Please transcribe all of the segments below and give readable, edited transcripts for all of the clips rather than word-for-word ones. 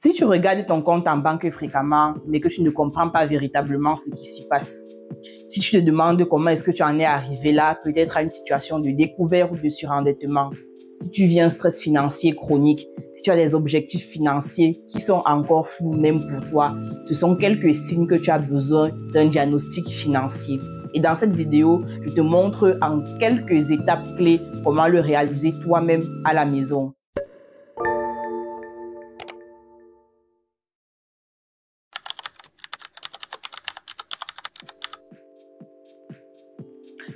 Si tu regardes ton compte en banque fréquemment, mais que tu ne comprends pas véritablement ce qui s'y passe, si tu te demandes comment est-ce que tu en es arrivé là, peut-être à une situation de découvert ou de surendettement, si tu vis un stress financier chronique, si tu as des objectifs financiers qui sont encore flous même pour toi, ce sont quelques signes que tu as besoin d'un diagnostic financier. Et dans cette vidéo, je te montre en quelques étapes clés comment le réaliser toi-même à la maison.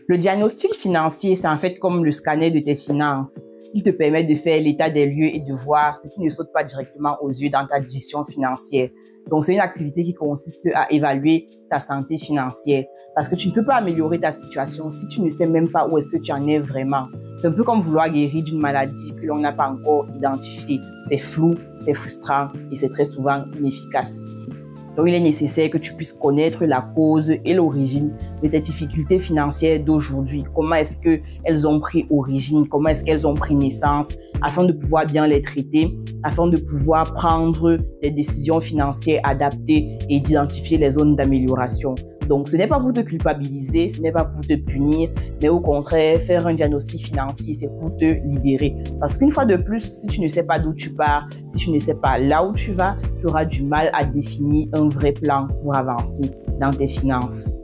Le diagnostic financier, c'est en fait comme le scanner de tes finances. Il te permet de faire l'état des lieux et de voir ce qui ne saute pas directement aux yeux dans ta gestion financière. Donc, c'est une activité qui consiste à évaluer ta santé financière parce que tu ne peux pas améliorer ta situation si tu ne sais même pas où est-ce que tu en es vraiment. C'est un peu comme vouloir guérir d'une maladie que l'on n'a pas encore identifiée. C'est flou, c'est frustrant et c'est très souvent inefficace. Donc, il est nécessaire que tu puisses connaître la cause et l'origine de tes difficultés financières d'aujourd'hui. Comment est-ce qu'elles ont pris origine? Comment est-ce qu'elles ont pris naissance? Afin de pouvoir bien les traiter, afin de pouvoir prendre des décisions financières adaptées et d'identifier les zones d'amélioration. Donc, ce n'est pas pour te culpabiliser, ce n'est pas pour te punir, mais au contraire, faire un diagnostic financier, c'est pour te libérer. Parce qu'une fois de plus, si tu ne sais pas d'où tu pars, si tu ne sais pas là où tu vas, tu auras du mal à définir un vrai plan pour avancer dans tes finances.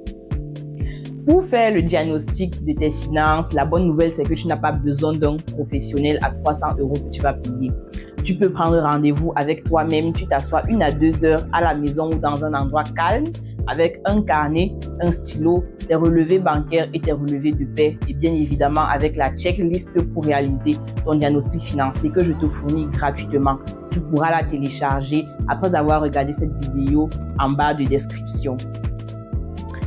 Pour faire le diagnostic de tes finances, la bonne nouvelle, c'est que tu n'as pas besoin d'un professionnel à 300 € que tu vas payer. Tu peux prendre rendez-vous avec toi-même, tu t'assois 1 à 2 heures à la maison ou dans un endroit calme avec un carnet, un stylo, tes relevés bancaires et tes relevés de paie et bien évidemment avec la checklist pour réaliser ton diagnostic financier que je te fournis gratuitement. Tu pourras la télécharger après avoir regardé cette vidéo en bas de description.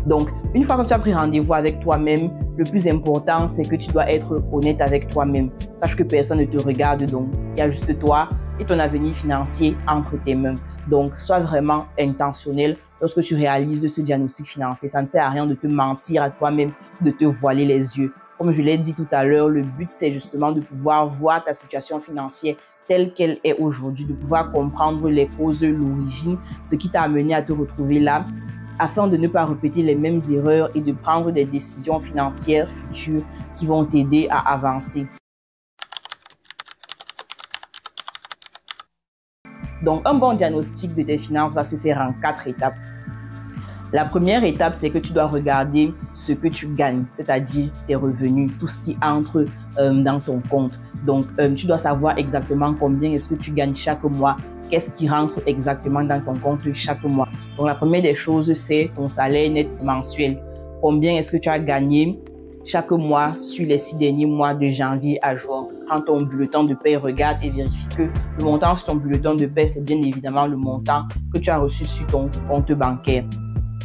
Donc, une fois que tu as pris rendez-vous avec toi-même, le plus important, c'est que tu dois être honnête avec toi-même. Sache que personne ne te regarde, donc il y a juste toi et ton avenir financier entre tes mains. Donc, sois vraiment intentionnel lorsque tu réalises ce diagnostic financier. Ça ne sert à rien de te mentir à toi-même, de te voiler les yeux. Comme je l'ai dit tout à l'heure, le but, c'est justement de pouvoir voir ta situation financière telle qu'elle est aujourd'hui, de pouvoir comprendre les causes, l'origine, ce qui t'a amené à te retrouver là, afin de ne pas répéter les mêmes erreurs et de prendre des décisions financières futures qui vont t'aider à avancer. Donc, un bon diagnostic de tes finances va se faire en 4 étapes. La première étape, c'est que tu dois regarder ce que tu gagnes, c'est-à-dire tes revenus, tout ce qui entre dans ton compte. Donc, tu dois savoir exactement combien est-ce que tu gagnes chaque mois, qu'est-ce qui rentre exactement dans ton compte chaque mois. Donc, la première des choses, c'est ton salaire net mensuel. Combien est-ce que tu as gagné chaque mois sur les 6 derniers mois de janvier à juin? Prends ton bulletin de paie, regarde et vérifie que le montant sur ton bulletin de paie, c'est bien évidemment le montant que tu as reçu sur ton compte bancaire.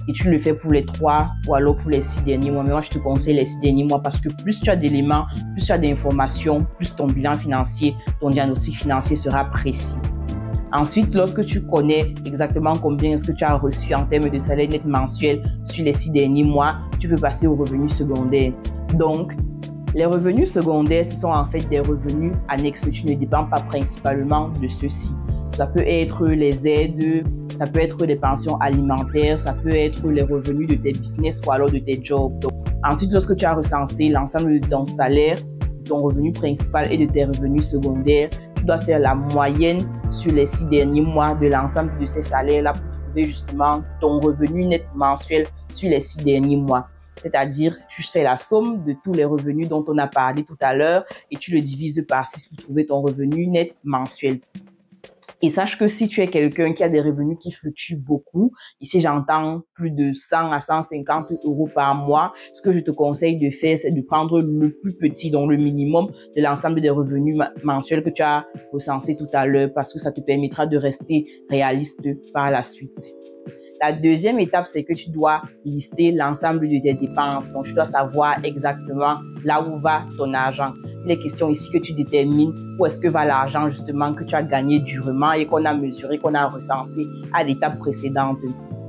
Et tu le fais pour les 3 ou alors pour les 6 derniers mois. Mais moi, je te conseille les 6 derniers mois parce que plus tu as d'éléments, plus tu as d'informations, plus ton bilan financier, ton diagnostic financier sera précis. Ensuite, lorsque tu connais exactement combien est-ce que tu as reçu en termes de salaire net mensuel sur les 6 derniers mois, tu peux passer aux revenus secondaires. Donc, les revenus secondaires, ce sont en fait des revenus annexes. Tu ne dépends pas principalement de ceux-ci. Ça peut être les aides, ça peut être les pensions alimentaires, ça peut être les revenus de tes business ou alors de tes jobs. Donc, ensuite, lorsque tu as recensé l'ensemble de ton salaire, de ton revenu principal et de tes revenus secondaires, tu dois faire la moyenne sur les 6 derniers mois de l'ensemble de ces salaires-là pour trouver justement ton revenu net mensuel sur les 6 derniers mois. C'est-à-dire, tu fais la somme de tous les revenus dont on a parlé tout à l'heure et tu le divises par 6 pour trouver ton revenu net mensuel. Et sache que si tu es quelqu'un qui a des revenus qui fluctuent beaucoup, ici j'entends plus de 100 à 150 € par mois, ce que je te conseille de faire, c'est de prendre le plus petit, donc le minimum de l'ensemble des revenus mensuels que tu as recensé tout à l'heure, parce que ça te permettra de rester réaliste par la suite. La deuxième étape, c'est que tu dois lister l'ensemble de tes dépenses. Donc, tu dois savoir exactement là où va ton argent. Il est question ici que tu détermines où est-ce que va l'argent justement que tu as gagné durement et qu'on a mesuré, qu'on a recensé à l'étape précédente.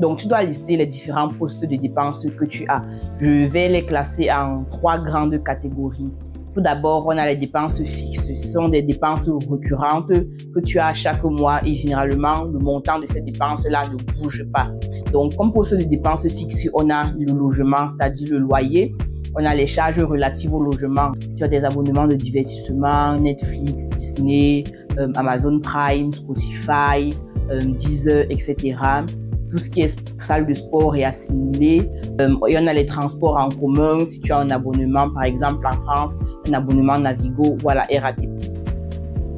Donc, tu dois lister les différents postes de dépenses que tu as. Je vais les classer en 3 grandes catégories. Tout d'abord, on a les dépenses fixes. Ce sont des dépenses récurrentes que tu as chaque mois et généralement, le montant de ces dépenses-là ne bouge pas. Donc, comme pour ceux de dépenses fixes, on a le logement, c'est-à-dire le loyer. On a les charges relatives au logement. Si tu as des abonnements de divertissement, Netflix, Disney, Amazon Prime, Spotify, Deezer, etc. Tout ce qui est salle de sport est assimilé. Et on a les transports en commun. Si tu as un abonnement, par exemple en France, un abonnement Navigo ou à la RATP.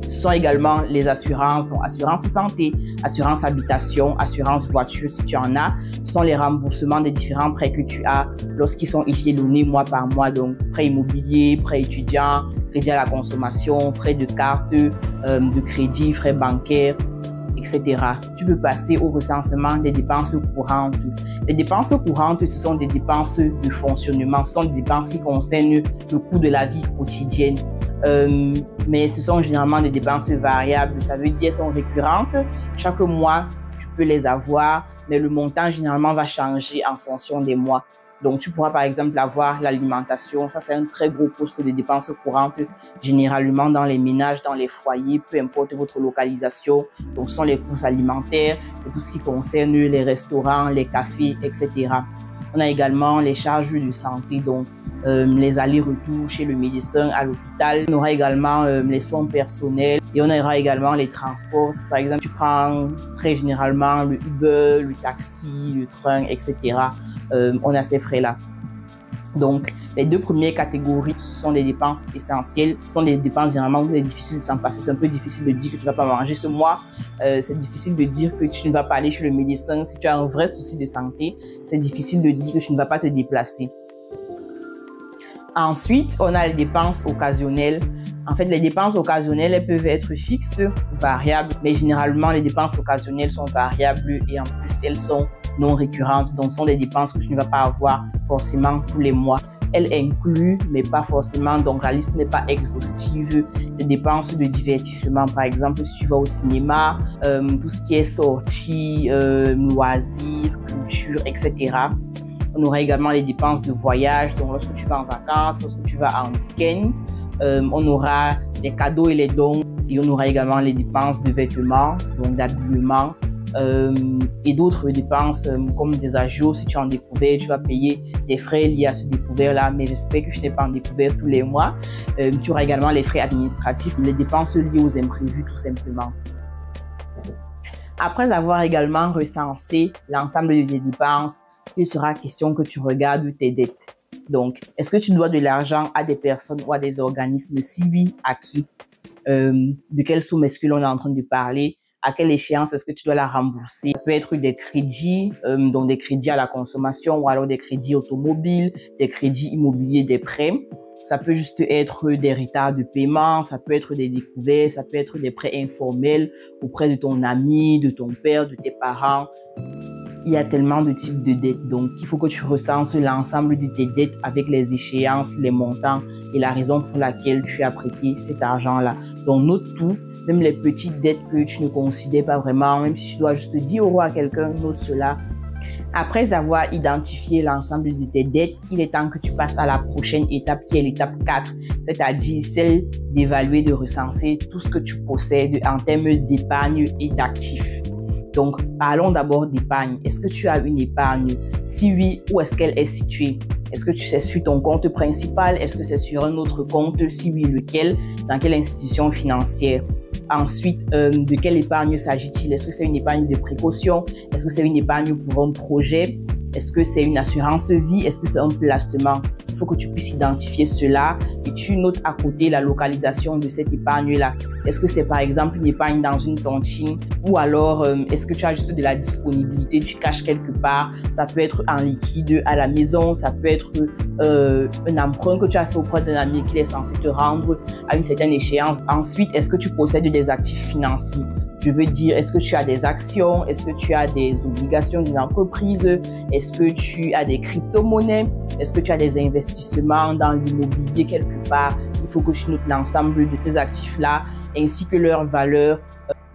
Ce sont également les assurances, donc assurance santé, assurance habitation, assurance voiture si tu en as. Ce sont les remboursements des différents prêts que tu as lorsqu'ils sont échelonnés mois par mois. Donc prêt immobilier, prêt étudiant, crédit à la consommation, frais de carte, de crédit, frais bancaires, etc. Tu peux passer au recensement des dépenses courantes. Les dépenses courantes, ce sont des dépenses de fonctionnement, ce sont des dépenses qui concernent le coût de la vie quotidienne. Mais ce sont généralement des dépenses variables. Ça veut dire qu'elles sont récurrentes. Chaque mois, tu peux les avoir, mais le montant généralement va changer en fonction des mois. Donc, tu pourras par exemple avoir l'alimentation. Ça, c'est un très gros poste de dépenses courantes, généralement dans les ménages, dans les foyers, peu importe votre localisation. Donc, ce sont les courses alimentaires, et tout ce qui concerne les restaurants, les cafés, etc. On a également les charges de santé, donc les allers-retours chez le médecin, à l'hôpital. On aura également les soins personnels et on aura également les transports. Si par exemple tu prends très généralement le Uber, le taxi, le train, etc. On a ces frais-là. Donc, les deux premières catégories, ce sont des dépenses essentielles. Ce sont des dépenses généralement où c'est difficile de s'en passer. C'est un peu difficile de dire que tu ne vas pas manger ce mois. C'est difficile de dire que tu ne vas pas aller chez le médecin. Si tu as un vrai souci de santé, c'est difficile de dire que tu ne vas pas te déplacer. Ensuite, on a les dépenses occasionnelles. En fait, les dépenses occasionnelles, elles peuvent être fixes ou variables, mais généralement, les dépenses occasionnelles sont variables et en plus, elles sont non récurrentes. Donc, ce sont des dépenses que tu ne vas pas avoir forcément tous les mois. Elles incluent, mais pas forcément, donc la liste n'est pas exhaustive, des dépenses de divertissement. Par exemple, si tu vas au cinéma, tout ce qui est sortie, loisirs, culture, etc. On aura également les dépenses de voyage, donc lorsque tu vas en vacances, lorsque tu vas en week-end. On aura les cadeaux et les dons. Et on aura également les dépenses de vêtements, donc d'habillement. Et d'autres dépenses comme des agios. Si tu es en découvert, tu vas payer des frais liés à ce découvert-là, mais j'espère que je n'ai pas en découvert tous les mois. Tu auras également les frais administratifs, les dépenses liées aux imprévus tout simplement. Après avoir également recensé l'ensemble des dépenses, il sera question que tu regardes tes dettes. Donc, est-ce que tu dois de l'argent à des personnes ou à des organismes? Si oui, à qui? De quelle somme est-ce que l'on est en train de parler? À quelle échéance est-ce que tu dois la rembourser? Ça peut être des crédits, donc des crédits à la consommation ou alors des crédits automobiles, des crédits immobiliers, des prêts. Ça peut juste être des retards de paiement, ça peut être des découvertes, ça peut être des prêts informels auprès de ton ami, de ton père, de tes parents. Il y a tellement de types de dettes, donc il faut que tu recenses l'ensemble de tes dettes avec les échéances, les montants et la raison pour laquelle tu as prêté cet argent-là. Donc note tout, même les petites dettes que tu ne considères pas vraiment, même si tu dois juste 10 € à quelqu'un, note cela. Après avoir identifié l'ensemble de tes dettes, il est temps que tu passes à la prochaine étape qui est l'étape 4, c'est-à-dire celle d'évaluer, de recenser tout ce que tu possèdes en termes d'épargne et d'actifs. Donc, parlons d'abord d'épargne. Est-ce que tu as une épargne? Si oui, où est-ce qu'elle est située? Est-ce que c'est sur ton compte principal? Est-ce que c'est sur un autre compte? Si oui, lequel? Dans quelle institution financière? Ensuite, de quelle épargne s'agit-il? Est-ce que c'est une épargne de précaution? Est-ce que c'est une épargne pour un projet? Est-ce que c'est une assurance vie? Est-ce que c'est un placement? Il faut que tu puisses identifier cela et tu notes à côté la localisation de cette épargne-là. Est-ce que c'est par exemple une épargne dans une tontine ou alors est-ce que tu as juste de la disponibilité, tu caches quelque part? Ça peut être en liquide à la maison, ça peut être un emprunt que tu as fait auprès d'un ami qui est censé te rendre à une certaine échéance. Ensuite, est-ce que tu possèdes des actifs financiers? Je veux dire, est-ce que tu as des actions? Est-ce que tu as des obligations d'une entreprise? Est-ce que tu as des crypto-monnaies? Est-ce que tu as des investissements dans l'immobilier quelque part? Il faut que tu notes l'ensemble de ces actifs-là ainsi que leur valeur.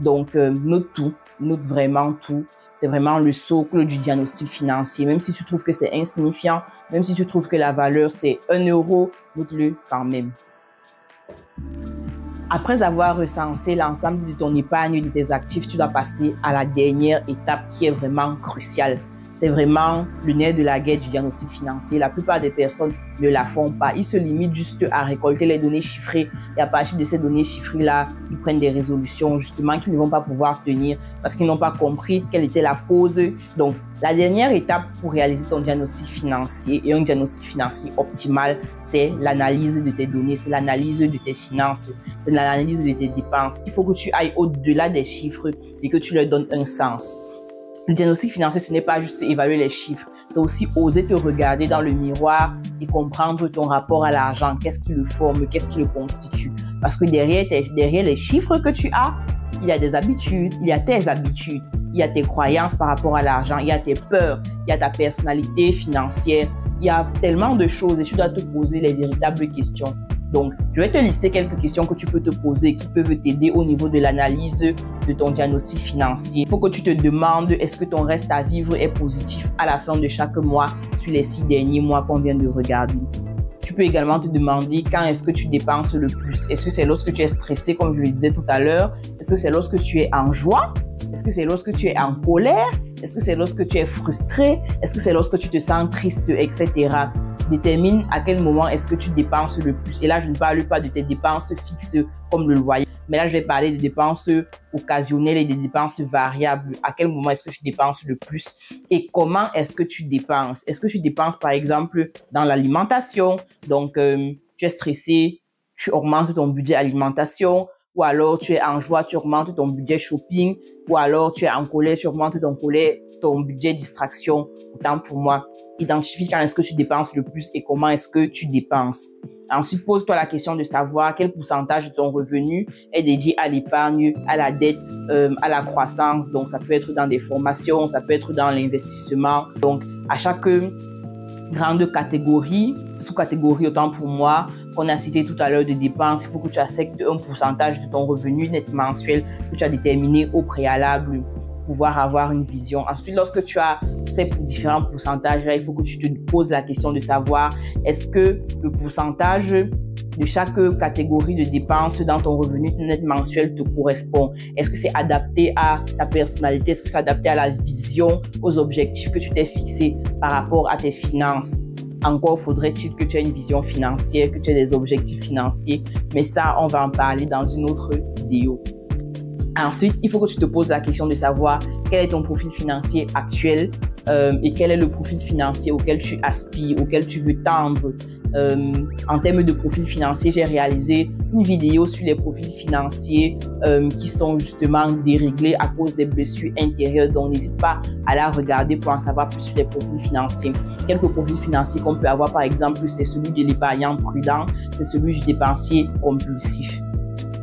Donc, note tout, note vraiment tout. C'est vraiment le socle du diagnostic financier. Même si tu trouves que c'est insignifiant, même si tu trouves que la valeur c'est 1 €, note-le quand même. Après avoir recensé l'ensemble de ton épargne, de tes actifs, tu dois passer à la dernière étape qui est vraiment cruciale. C'est vraiment le nerf de la guerre du diagnostic financier. La plupart des personnes ne la font pas. Ils se limitent juste à récolter les données chiffrées et à partir de ces données chiffrées-là, ils prennent des résolutions justement qu'ils ne vont pas pouvoir tenir parce qu'ils n'ont pas compris quelle était la cause. Donc, la dernière étape pour réaliser ton diagnostic financier et un diagnostic financier optimal, c'est l'analyse de tes données, c'est l'analyse de tes finances, c'est l'analyse de tes dépenses. Il faut que tu ailles au-delà des chiffres et que tu leur donnes un sens. Le diagnostic financier, ce n'est pas juste évaluer les chiffres, c'est aussi oser te regarder dans le miroir et comprendre ton rapport à l'argent. Qu'est-ce qui le forme, qu'est-ce qui le constitue? Parce que derrière les chiffres que tu as, il y a des habitudes, il y a tes habitudes, il y a tes croyances par rapport à l'argent, il y a tes peurs, il y a ta personnalité financière, il y a tellement de choses et tu dois te poser les véritables questions. Donc, je vais te lister quelques questions que tu peux te poser qui peuvent t'aider au niveau de l'analyse de ton diagnostic financier. Il faut que tu te demandes est-ce que ton reste à vivre est positif à la fin de chaque mois sur les 6 derniers mois qu'on vient de regarder. Tu peux également te demander quand est-ce que tu dépenses le plus. Est-ce que c'est lorsque tu es stressé, comme je le disais tout à l'heure? Est-ce que c'est lorsque tu es en joie? Est-ce que c'est lorsque tu es en colère? Est-ce que c'est lorsque tu es frustré? Est-ce que c'est lorsque tu te sens triste, etc.? Détermine à quel moment est-ce que tu dépenses le plus. Et là, je ne parle pas de tes dépenses fixes comme le loyer, mais là, je vais parler des dépenses occasionnelles et des dépenses variables. À quel moment est-ce que tu dépenses le plus et comment est-ce que tu dépenses? Est-ce que tu dépenses, par exemple, dans l'alimentation? Donc, tu es stressé, tu augmentes ton budget alimentation, ou alors tu es en joie, tu augmentes ton budget shopping, ou alors tu es en colère, tu augmentes ton budget distraction. Autant pour moi, identifie quand est-ce que tu dépenses le plus et comment est-ce que tu dépenses. Ensuite, pose-toi la question de savoir quel pourcentage de ton revenu est dédié à l'épargne, à la dette, à la croissance. Donc, ça peut être dans des formations, ça peut être dans l'investissement. Donc, à chaque grande catégorie, sous-catégorie, autant pour moi, qu'on a cité tout à l'heure de dépenses, il faut que tu acceptes un pourcentage de ton revenu net mensuel que tu as déterminé au préalable pour pouvoir avoir une vision. Ensuite, lorsque tu as ces différents pourcentages, là, il faut que tu te poses la question de savoir est-ce que le pourcentage de chaque catégorie de dépenses dans ton revenu net mensuel te correspond? Est-ce que c'est adapté à ta personnalité? Est-ce que c'est adapté à la vision, aux objectifs que tu t'es fixés par rapport à tes finances? Encore faudrait-il que tu aies une vision financière, que tu aies des objectifs financiers, mais ça, on va en parler dans une autre vidéo. Ensuite, il faut que tu te poses la question de savoir quel est ton profil financier actuel et quel est le profil financier auquel tu aspires, auquel tu veux tendre. En termes de profil financier, j'ai réalisé une vidéo sur les profils financiers qui sont justement déréglés à cause des blessures intérieures. Donc, n'hésite pas à la regarder pour en savoir plus sur les profils financiers. Quelques profils financiers qu'on peut avoir, par exemple, c'est celui de l'épargnant prudent, c'est celui du dépensier compulsif.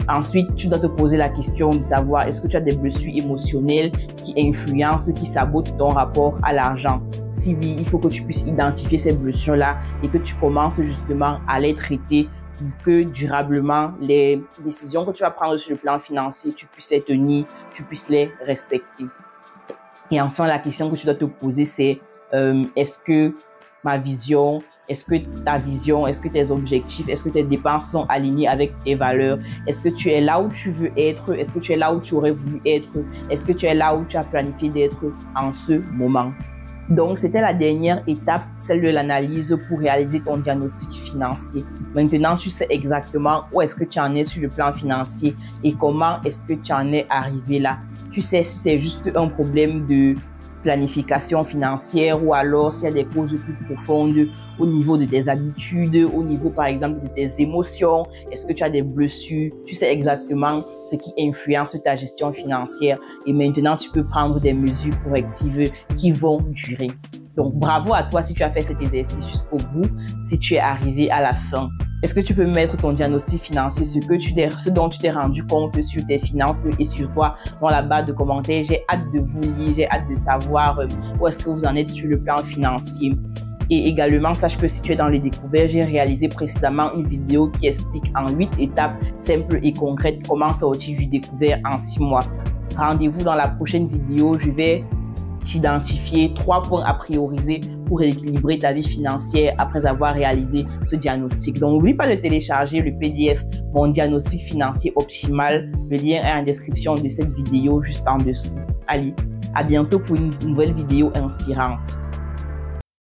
Ensuite, tu dois te poser la question de savoir est-ce que tu as des blessures émotionnelles qui influencent, qui sabotent ton rapport à l'argent. Si oui, il faut que tu puisses identifier ces blessures-là et que tu commences justement à les traiter pour que durablement, les décisions que tu vas prendre sur le plan financier, tu puisses les tenir, tu puisses les respecter. Et enfin, la question que tu dois te poser, c'est est-ce que ma vision, est-ce que ta vision, est-ce que tes objectifs, est-ce que tes dépenses sont alignées avec tes valeurs? Est-ce que tu es là où tu veux être? Est-ce que tu es là où tu aurais voulu être? Est-ce que tu es là où tu as planifié d'être en ce moment? Donc, c'était la dernière étape, celle de l'analyse pour réaliser ton diagnostic financier. Maintenant, tu sais exactement où est-ce que tu en es sur le plan financier et comment est-ce que tu en es arrivé là. Tu sais si c'est juste un problème de planification financière ou alors s'il y a des causes plus profondes au niveau de tes habitudes, au niveau par exemple de tes émotions, est-ce que tu as des blessures, tu sais exactement ce qui influence ta gestion financière et maintenant tu peux prendre des mesures correctives qui vont durer. Donc bravo à toi si tu as fait cet exercice jusqu'au bout, si tu es arrivé à la fin. Est-ce que tu peux mettre ton diagnostic financier, ce dont tu t'es rendu compte sur tes finances et sur toi dans la barre de commentaires? J'ai hâte de vous lire, j'ai hâte de savoir où est-ce que vous en êtes sur le plan financier. Et également, sache que si tu es dans les découvertes, j'ai réalisé précédemment une vidéo qui explique en 8 étapes simples et concrètes comment sortir du découvert en 6 mois. Rendez-vous dans la prochaine vidéo, je vais t'identifier 3 points à prioriser pour rééquilibrer ta vie financière après avoir réalisé ce diagnostic. Donc, n'oublie pas de télécharger le PDF Mon diagnostic financier optimal. Le lien est en description de cette vidéo juste en dessous. Allez, à bientôt pour une nouvelle vidéo inspirante.